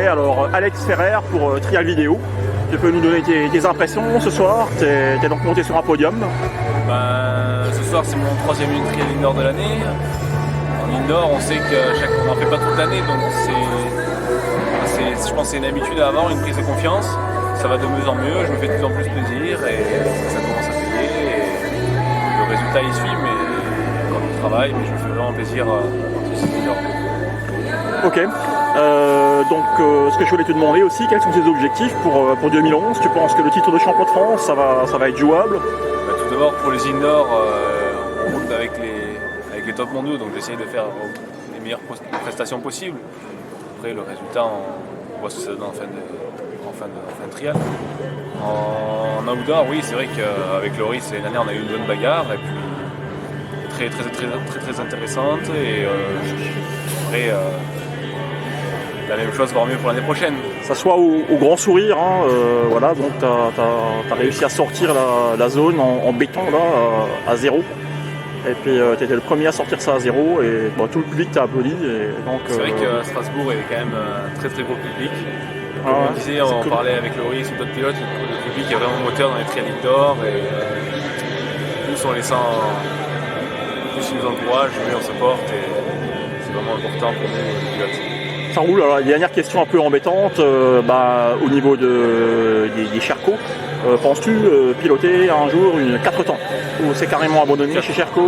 alors Alex Ferrer pour Trial Vidéo. Tu peux nous donner tes impressions ce soir? Tu es donc monté sur un podium. Ce soir c'est mon 3e Trial Indoor de l'année. En indoor on sait qu'on n'en fait pas toute l'année, donc je pense que c'est une habitude à avoir, une prise de confiance. Ça va de mieux en mieux, je me fais de plus en plus plaisir et ça commence à payer. Et le résultat il suit, mais quand on travaille, je me fais vraiment plaisir sur cette indoor. Ok. Ce que je voulais te demander aussi, quels sont tes objectifs pour 2011? Tu penses que le titre de champion de France, ça va être jouable? Tout d'abord pour les indoors, on roule avec les top mondiaux, donc d'essayer de faire les meilleures prestations possibles. Après le résultat, on voit ce que ça donne en fin de trial. En outdoor, oui, c'est vrai qu'avec Loris l'année dernière on a eu une bonne bagarre et puis très intéressante et après la même chose, voire mieux pour l'année prochaine. Ça soit au grand sourire, hein, voilà, donc tu as réussi à sortir la zone en béton là, à 0. Et puis tu étais le premier à sortir ça à 0 et tout le public t'a applaudi. C'est vrai que Strasbourg est quand même un très gros public. Comme on disait, on parlait avec Loris ou d'autres pilotes, le public est vraiment moteur dans les trials indoor et plus on les sent, plus ils nous encouragent, mieux on se porte et c'est vraiment important pour nous les pilotes. Ça roule. Alors, dernière question un peu embêtante, au niveau des Sherco, penses-tu piloter un jour une 4 temps? Ou c'est carrément abandonné chez Sherco?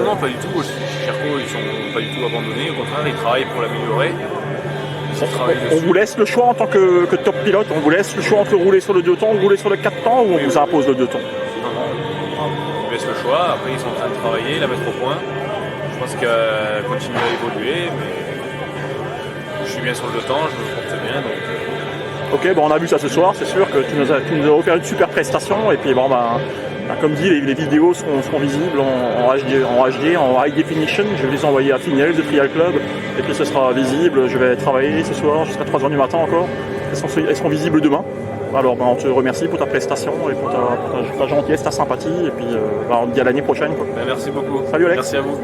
Non, pas du tout. Chez Sherco, ils sont pas du tout abandonnés, au contraire, ils travaillent pour l'améliorer. On vous laisse le choix en tant que top pilote, on vous laisse le choix entre rouler sur le 2 temps ou rouler sur le 4 temps, ou on vous impose le 2 temps? Non, on vous laisse le choix, après ils sont en train de travailler, la mettre au point. Je pense qu'elle continue à évoluer, mais je suis bien sur le 2 temps, je me porte bien. Ok, on a vu ça ce soir, c'est sûr que tu nous as offert une super prestation, et puis comme dit, les vidéos seront visibles en HD, en high definition. Je vais les envoyer à Finel de Trial Club et puis ce sera visible. Je vais travailler ce soir jusqu'à 3h du matin encore. Elles seront visibles demain. Alors on te remercie pour ta prestation et pour ta gentillesse, ta sympathie, et puis on te dit à l'année prochaine. Merci beaucoup. Salut Alex. Merci à vous.